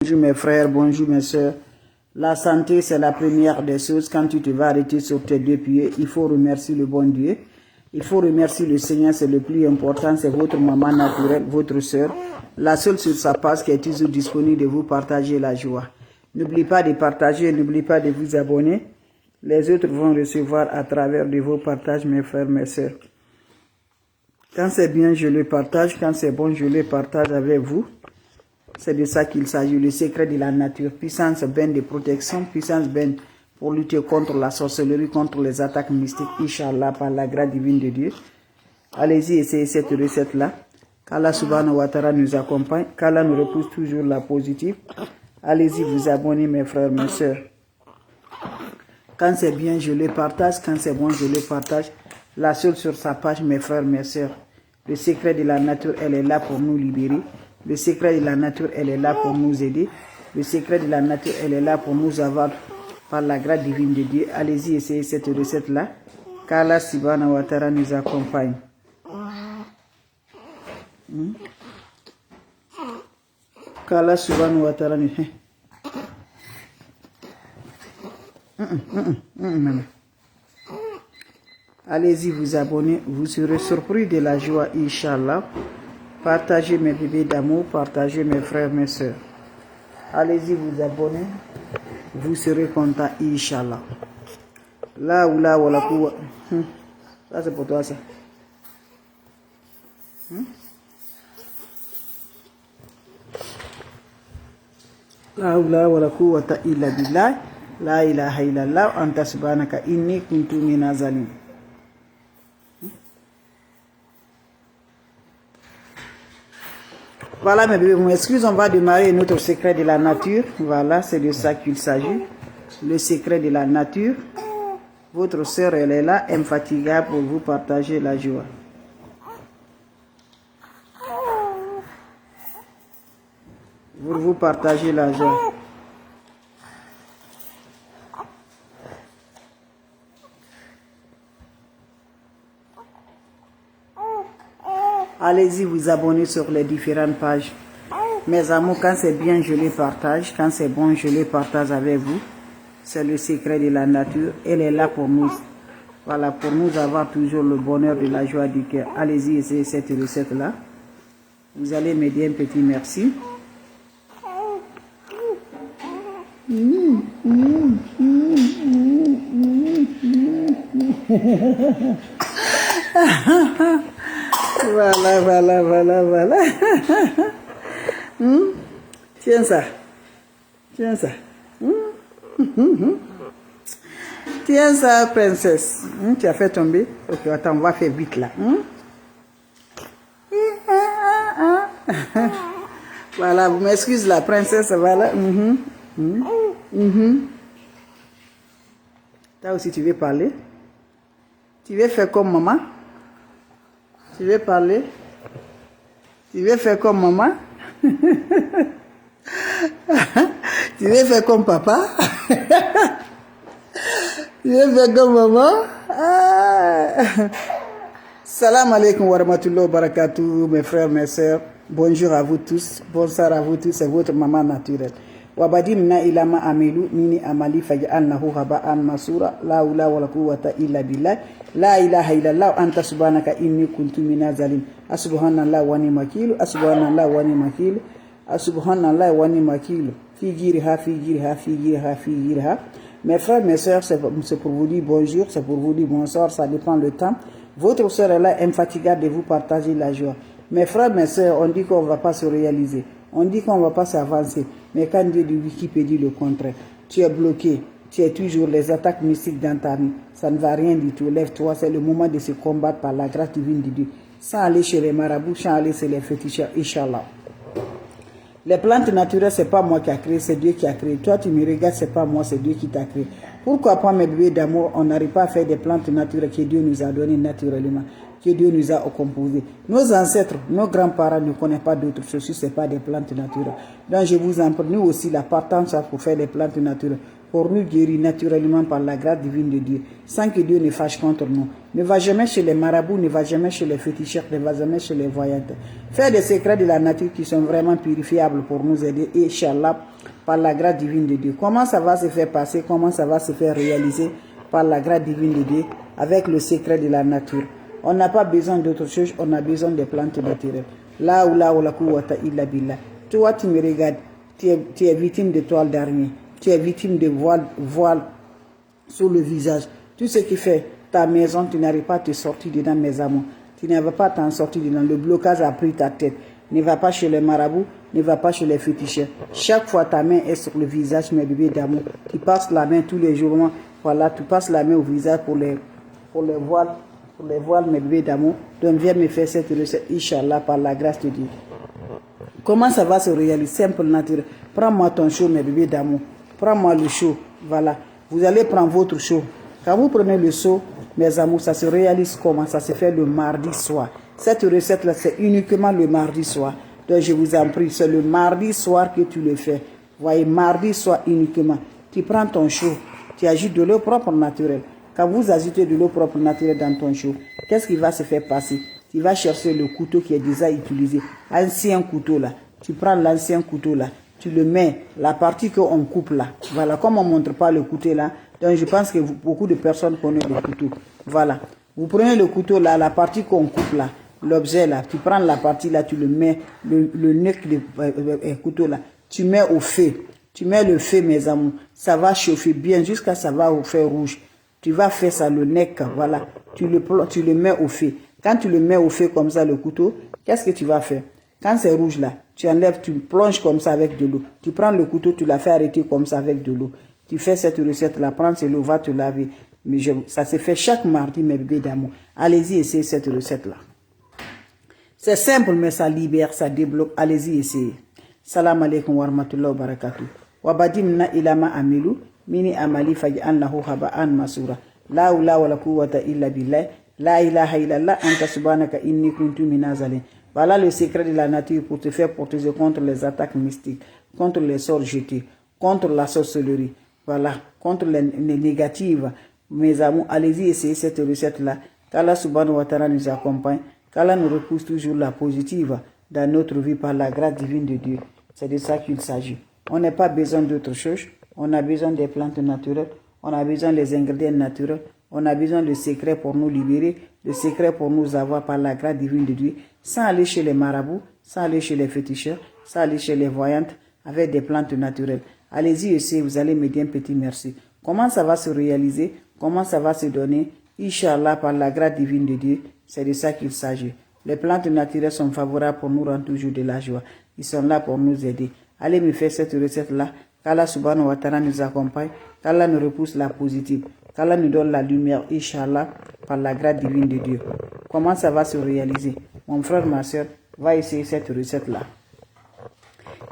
Bonjour mes frères, bonjour mes soeurs. La santé, c'est la première des choses. Quand tu te vas arrêter sur tes deux pieds, il faut remercier le bon Dieu. Il faut remercier le Seigneur, c'est le plus important. C'est votre maman naturelle, votre soeur. La seule sur sa page qui est toujours disponible de vous partager la joie. N'oubliez pas de partager, n'oubliez pas de vous abonner. Les autres vont recevoir à travers de vos partages, mes frères, mes soeurs. Quand c'est bien, je le partage. Quand c'est bon, je le partage avec vous. C'est de ça qu'il s'agit, le secret de la nature. Puissance ben de protection, puissance ben pour lutter contre la sorcellerie, contre les attaques mystiques, Inch'Allah, par la grâce divine de Dieu. Allez-y, essayez cette recette-là. Qu'Allah subhanahu wa ta'ala nous accompagne, qu'Allah nous repousse toujours la positive. Allez-y, vous abonnez, mes frères, mes soeurs. Quand c'est bien, je le partage. Quand c'est bon, je le partage. La seule sur sa page, mes frères, mes soeurs. Le secret de la nature, elle est là pour nous libérer. Le secret de la nature, elle est là pour nous aider. Le secret de la nature, elle est là pour nous avoir par la grâce divine de Dieu. Allez-y, essayez cette recette-là. Qu'Allah subhanahu wa ta'ala nous accompagne. Qu'Allah subhanahu wa ta'ala nous... Allez-y, vous abonner. Vous serez surpris de la joie, Inch'Allah. Partagez mes bébés d'amour, partagez mes frères, mes soeurs. Allez-y, vous abonner. Vous serez content, Inch'Allah. Là ou là, voilà quoi. Ça, c'est pour toi, ça. Là ou là, voilà quoi. Illa billah. La ilaha illallah. Anta subhanaka inni kuntu minaz zalim. Voilà mes bébés, vous m'excusez, on va démarrer notre secret de la nature. Voilà, c'est de ça qu'il s'agit. Le secret de la nature. Votre sœur, elle est là, infatigable pour vous partager la joie. Pour vous partager la joie. Allez-y, vous abonner sur les différentes pages. Mes amours, quand c'est bien, je les partage. Quand c'est bon, je les partage avec vous. C'est le secret de la nature. Elle est là pour nous. Voilà, pour nous avoir toujours le bonheur de la joie du cœur. Allez-y, essayez cette recette-là. Vous allez me dire un petit merci. Voilà. Tiens ça. Tiens ça, princesse. Tu as fait tomber. Ok, attends, on va faire vite là. Voilà, vous m'excusez la princesse, voilà. Toi aussi, tu veux parler? Tu veux faire comme maman? Tu veux parler? Tu veux faire comme maman? Tu veux faire comme papa? Tu veux faire comme maman? Salam alaikum wa rahmatullahi wa barakatuh, mes frères, mes soeurs. Bonjour à vous tous. Bonsoir à vous tous. C'est votre maman naturelle. Wabadimna ilama amelu mini amali faj'alnahu haba'an masura la ula wala quwwata illa billah la ilaha illallah anta subhanaka inni kuntu minaz zalim subhanallah wa ni'mal wakeel subhanallah wa ni'mal wakeel subhanallah wa ni'mal wakeel fi jirha. Mes frères, mes soeurs, c'est pour vous dire bonjour, c'est pour vous dire bonsoir, ça dépend le temps. Votre soeur est là, infatigable de vous partager la joie. Mes frères, mes soeurs, on dit qu'on ne va pas se réaliser. On dit qu'on ne va pas s'avancer. Mais quand Dieu dit Wikipédie le contraire, tu es bloqué. Tu es toujours les attaques mystiques dans ta vie. Ça ne va rien du tout. Lève-toi, c'est le moment de se combattre par la grâce divine de Dieu. Sans aller chez les marabouts, sans aller chez les féticheurs, Inch'Allah. Les plantes naturelles, ce n'est pas moi qui a créé, c'est Dieu qui a créé. Toi, tu me regardes, ce n'est pas moi, c'est Dieu qui t'a créé. Pourquoi pas, mes bébés d'amour, on n'arrive pas à faire des plantes naturelles que Dieu nous a données naturellement, que Dieu nous a composées. Nos ancêtres, nos grands-parents ne connaissent pas d'autres choses, ce n'est pas des plantes naturelles. Donc, je vous en prie, nous aussi, la partance pour faire des plantes naturelles. pour nous guérir naturellement par la grâce divine de Dieu, sans que Dieu ne fâche contre nous. Ne va jamais chez les marabouts, ne va jamais chez les féticheurs, ne va jamais chez les voyantes. Faire des secrets de la nature qui sont vraiment purifiables pour nous aider. Et Inch'Allah, par la grâce divine de Dieu. Comment ça va se faire passer? Comment ça va se faire réaliser? Par la grâce divine de Dieu, avec le secret de la nature. On n'a pas besoin d'autre chose, on a besoin des plantes naturelles. Là où la quwwata illa billah. Toi, tu me regardes, tu es victime de toile d'araignée, tu es victime de voile sur le visage. Tout ce qui fait ta maison, tu n'arrives pas à te sortir dedans, mes amours. Tu n'arrives pas à t'en sortir dedans. Le blocage a pris ta tête. Ne va pas chez les marabouts, ne va pas chez les féticheurs. Chaque fois ta main est sur le visage, mes bébés d'amour. Tu passes la main tous les jours. Voilà, tu passes la main au visage pour les voiles, mes bébés d'amour. Donc viens me faire cette recette, Inch'Allah, par la grâce de Dieu. Comment ça va se réaliser? Simple, naturel. Prends-moi ton chaud, mes bébés d'amour. Prends-moi le chaud. Voilà. Vous allez prendre votre chaud. Quand vous prenez le chaud, mes amours, ça se réalise comment? Ça se fait le mardi soir. Cette recette-là, c'est uniquement le mardi soir. Donc je vous en prie, c'est le mardi soir que tu le fais. Voyez, mardi soir uniquement. Tu prends ton chaud, tu agites de l'eau propre naturelle. Quand vous agitez de l'eau propre naturelle dans ton chaud, qu'est-ce qui va se faire passer? Tu vas chercher le couteau qui est déjà utilisé. Ancien couteau là. Tu prends l'ancien couteau là. Tu le mets, la partie qu'on coupe là. Voilà, comme on ne montre pas le couteau là. Donc je pense que beaucoup de personnes connaissent le couteau. Voilà. Vous prenez le couteau là, la partie qu'on coupe là. L'objet là, tu prends la partie là, tu le mets, le nez du couteau là, tu mets au feu. Tu mets le feu, mes amours. Ça va chauffer bien jusqu'à ça va au feu rouge. Tu vas faire ça, le nez, voilà. Tu le mets au feu. Quand tu le mets au feu comme ça, le couteau, qu'est-ce que tu vas faire? Quand c'est rouge là, tu enlèves, tu plonges comme ça avec de l'eau. Tu prends le couteau, tu la fais arrêter comme ça avec de l'eau. Tu fais cette recette là, prends cette eau, va te laver. Mais ça se fait chaque mardi, mes bébés d'amour. Allez-y, essayez cette recette là. C'est simple, mais ça libère, ça débloque. Allez-y, essayez. Salam alaikum wa rahmatullahi wa barakatuh. Wa badimna ilama amilu, mini amali faj'an lahu haba'an masura. La hawla wa la quwwata illa billah. La ilaha illallah, anta subhanaka inni kuntu minazalin. Voilà le secret de la nature pour te faire protéger contre les attaques mystiques, contre les sorts jetés, contre la sorcellerie. Voilà, contre les négatives. Mes amours, allez-y, essayez cette recette-là. Qu'Allah subhanahu wa ta'ala nous accompagne. Qu'Allah nous repousse toujours la positive dans notre vie par la grâce divine de Dieu. C'est de ça qu'il s'agit. On n'a pas besoin d'autre chose. On a besoin des plantes naturelles. On a besoin des ingrédients naturels. On a besoin de secrets pour nous libérer, de secrets pour nous avoir par la grâce divine de Dieu, sans aller chez les marabouts, sans aller chez les féticheurs, sans aller chez les voyantes, avec des plantes naturelles. Allez-y essayez, vous allez me dire un petit merci. Comment ça va se réaliser? Comment ça va se donner? Inch'Allah, par la grâce divine de Dieu, c'est de ça qu'il s'agit. Les plantes naturelles sont favorables pour nous rendre toujours de la joie. Ils sont là pour nous aider. Allez me faire cette recette-là. Qu'Allah subhanahu wa ta'ala nous accompagne. Qu'Allah nous repousse la positive. Qu'Allah nous donne la lumière, Inch'Allah, par la grâce divine de Dieu. Comment ça va se réaliser? Mon frère, ma soeur, va essayer cette recette-là.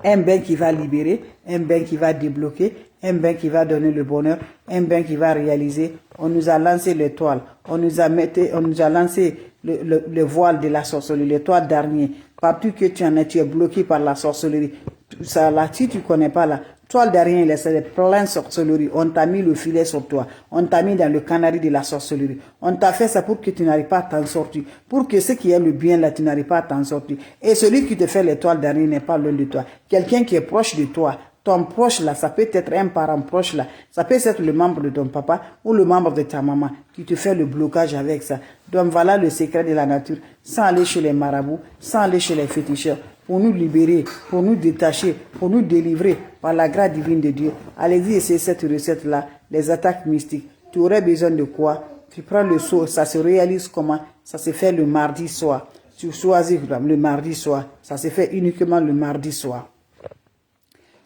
Un bain qui va libérer, un bain qui va débloquer, un bain qui va donner le bonheur, un bain qui va réaliser. On nous a lancé les toiles, on nous a lancé le voile de la sorcellerie, les toiles d'araignée. Partout que tu en es, tu es bloqué par la sorcellerie. Ça, là, si tu ne connais pas la toile d'araignée, c'est plein de sorcellerie. On t'a mis le filet sur toi. On t'a mis dans le canari de la sorcellerie. On t'a fait ça pour que tu n'arrives pas à t'en sortir. Pour que ce qui est le bien là, tu n'arrives pas à t'en sortir. Et celui qui te fait les toiles d'araignée n'est pas loin de toi. Quelqu'un qui est proche de toi. Ton proche là, ça peut être un parent proche là, ça peut être le membre de ton papa ou le membre de ta maman qui te fait le blocage avec ça. Donc voilà le secret de la nature, sans aller chez les marabouts, sans aller chez les féticheurs, pour nous libérer, pour nous détacher, pour nous délivrer par la grâce divine de Dieu. Allez-y essayer cette recette là, les attaques mystiques. Tu aurais besoin de quoi? Tu prends le seau, ça se réalise comment? Ça se fait le mardi soir. Tu choisis le mardi soir, ça se fait uniquement le mardi soir.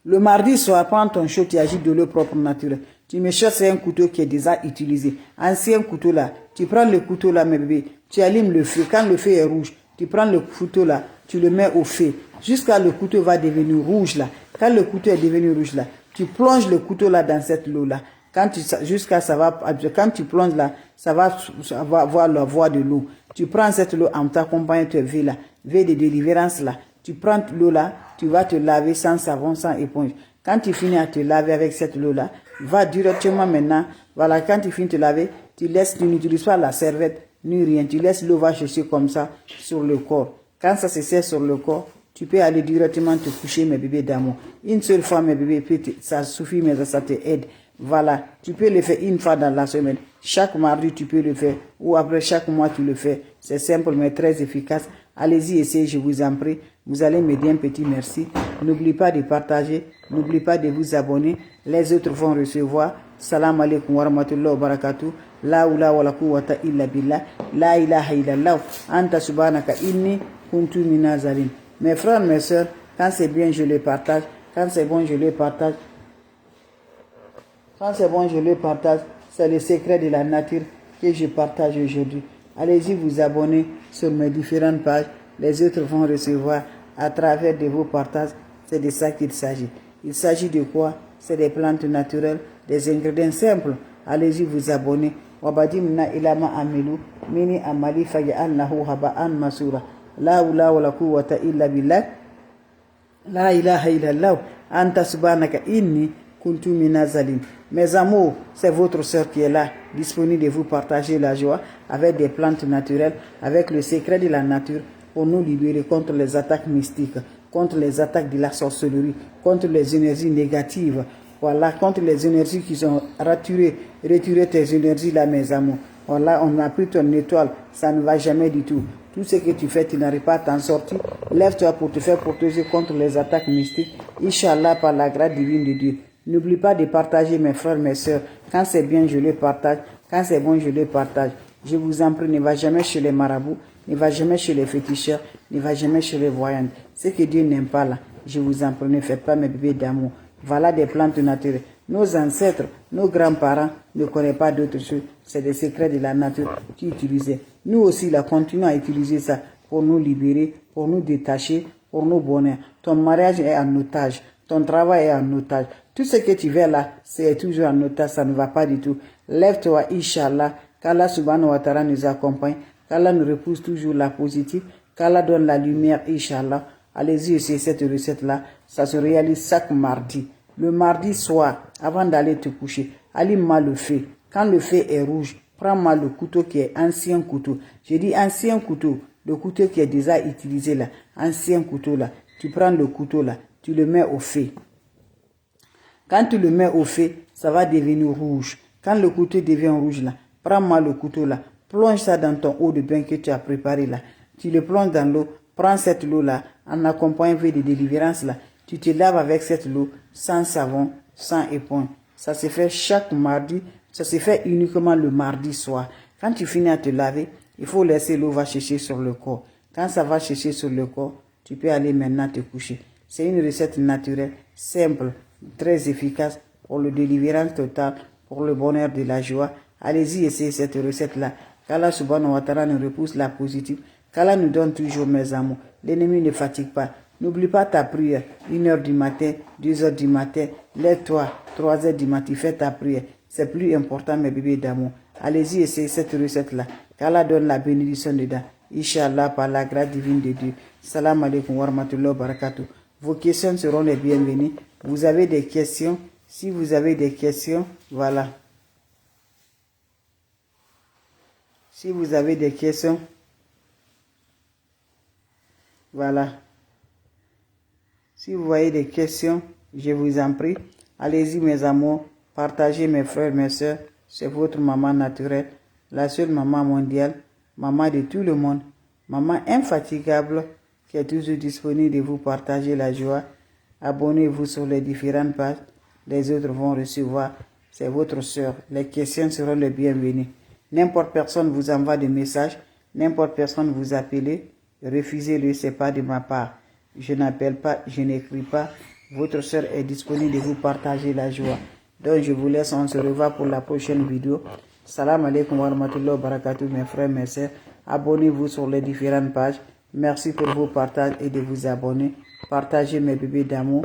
Le mardi soir, prends ton chaud, tu agites de l'eau propre naturelle. Tu me cherches un couteau qui est déjà utilisé. Ancien couteau là. Tu prends le couteau là, mes bébés. Tu allumes le feu. Quand le feu est rouge, tu prends le couteau là. Tu le mets au feu. Jusqu'à le couteau va devenir rouge là. Quand le couteau est devenu rouge là, tu plonges le couteau là dans cette eau là. Quand tu plonges là, ça va avoir la voie de l'eau. Tu prends cette eau en t'accompagnant de vie là. Vie de délivrance là. Tu prends l'eau là, tu vas te laver sans savon, sans éponge. Quand tu finis à te laver avec cette eau-là, va directement maintenant. Voilà, quand tu finis de te laver, tu n'utilises pas la serviette, ni rien. Tu laisses l'eau va chercher comme ça sur le corps. Quand ça se sert sur le corps, tu peux aller directement te coucher, mes bébés d'amour. Une seule fois, mes bébés, ça suffit, mais ça te aide. Voilà, tu peux le faire une fois dans la semaine. Chaque mardi, tu peux le faire. Ou après chaque mois, tu le fais. C'est simple, mais très efficace. Allez-y, essayez, je vous en prie. Vous allez me dire un petit merci. N'oubliez pas de partager. N'oubliez pas de vous abonner. Les autres vont recevoir. Salam alaikum wa rahmatullahi wa barakatuh. La oula wa la quwwata illa billah. La ilaha illallah. Anta subhanaka inni kuntu minazalim. Mes frères, mes soeurs, quand c'est bien, je les partage. Quand c'est bon, je les partage. Quand c'est bon, je les partage. C'est le secret de la nature que je partage aujourd'hui. Allez-y vous abonner sur mes différentes pages. Les autres vont recevoir à travers de vos partages. C'est de ça qu'il s'agit. Il s'agit de quoi? C'est des plantes naturelles, des ingrédients simples. Allez-y vous abonner. Wabadimna ilama amilu mini amali faja'alnahu haba'an masura. La oula wa la quwwata illa billah. La ilaha illallah. Anta subhanaka inni kuntu minazalim. Mes amours, c'est votre soeur qui est là, disponible de vous partager la joie avec des plantes naturelles, avec le secret de la nature pour nous libérer contre les attaques mystiques, contre les attaques de la sorcellerie, contre les énergies négatives. Voilà, contre les énergies qui ont retiré tes énergies là, mes amours. Voilà, on a pris ton étoile, ça ne va jamais du tout. Tout ce que tu fais, tu n'arrives pas à t'en sortir. Lève-toi pour te faire protéger contre les attaques mystiques. Inch'Allah, par la grâce divine de Dieu. N'oublie pas de partager, mes frères, mes soeurs. Quand c'est bien, je les partage. Quand c'est bon, je les partage. Je vous en prie, ne va jamais chez les marabouts, ne va jamais chez les féticheurs, ne va jamais chez les voyantes. Ce que Dieu n'aime pas là, je vous en prie, ne faites pas mes bébés d'amour. Voilà des plantes naturelles. Nos ancêtres, nos grands-parents ne connaissent pas d'autres choses. C'est des secrets de la nature qu'ils utilisaient. Nous aussi, là, continuons à utiliser ça pour nous libérer, pour nous détacher, pour nous bonheur. Ton mariage est en otage. Ton travail est en otage. Tout ce que tu fais là, c'est toujours en otage. Ça ne va pas du tout. Lève-toi, Inch'Allah. Qu'Allah subhanahu wa ta'ala nous accompagne. Qu'Allah nous repousse toujours la positive. Qu'Allah donne la lumière, Inch'Allah. Allez-y, essayez cette recette-là. Ça se réalise chaque mardi. Le mardi soir, avant d'aller te coucher, allume-moi le feu. Quand le feu est rouge, prends-moi le couteau qui est ancien couteau. Je dis ancien couteau. Le couteau qui est déjà utilisé là. Ancien couteau là. Tu prends le couteau là. Tu le mets au feu. Quand tu le mets au feu, ça va devenir rouge. Quand le couteau devient rouge là, prends-moi le couteau là. Plonge ça dans ton eau de bain que tu as préparé là. Tu le plonges dans l'eau. Prends cette eau là. En accompagnant de délivrance là. Tu te laves avec cette eau sans savon, sans éponge. Ça se fait chaque mardi. Ça se fait uniquement le mardi soir. Quand tu finis à te laver, il faut laisser l'eau va chercher sur le corps. Quand ça va chercher sur le corps, tu peux aller maintenant te coucher. C'est une recette naturelle, simple, très efficace pour le délivrance total, pour le bonheur de la joie. Allez-y, essayez cette recette-là. Qu'Allah subhanahu wa ta'ala nous repousse la positive. Qu'Allah nous donne toujours, mes amours. L'ennemi ne fatigue pas. N'oublie pas ta prière. 1h du matin, 2h du matin. Lève-toi, 3h du matin, fais ta prière. C'est plus important, mes bébés d'amour. Allez-y, essayez cette recette-là. Qu'Allah donne la bénédiction dedans. Inch'Allah, par la grâce divine de Dieu. Salam alaikum wa rahmatullahi wa barakatuh. Vos questions seront les bienvenues. Vous avez des questions? Si vous avez des questions, voilà. Si vous avez des questions, voilà. Si vous voyez des questions, je vous en prie. Allez-y, mes amours. Partagez, mes frères, mes soeurs. C'est votre maman naturelle. La seule maman mondiale. Maman de tout le monde. Maman infatigable qui est toujours disponible de vous partager la joie. Abonnez-vous sur les différentes pages. Les autres vont recevoir. C'est votre soeur. Les questions seront les bienvenues. N'importe personne vous envoie des messages. N'importe personne vous appelle. Refusez-le, ce n'est pas de ma part. Je n'appelle pas, je n'écris pas. Votre soeur est disponible de vous partager la joie. Donc je vous laisse, on se revoit pour la prochaine vidéo. Salam alaikum wa rahmatullahi wa barakatuh, mes frères, mes sœurs. Abonnez-vous sur les différentes pages. Merci pour vos partages et de vous abonner. Partagez mes bébés d'amour.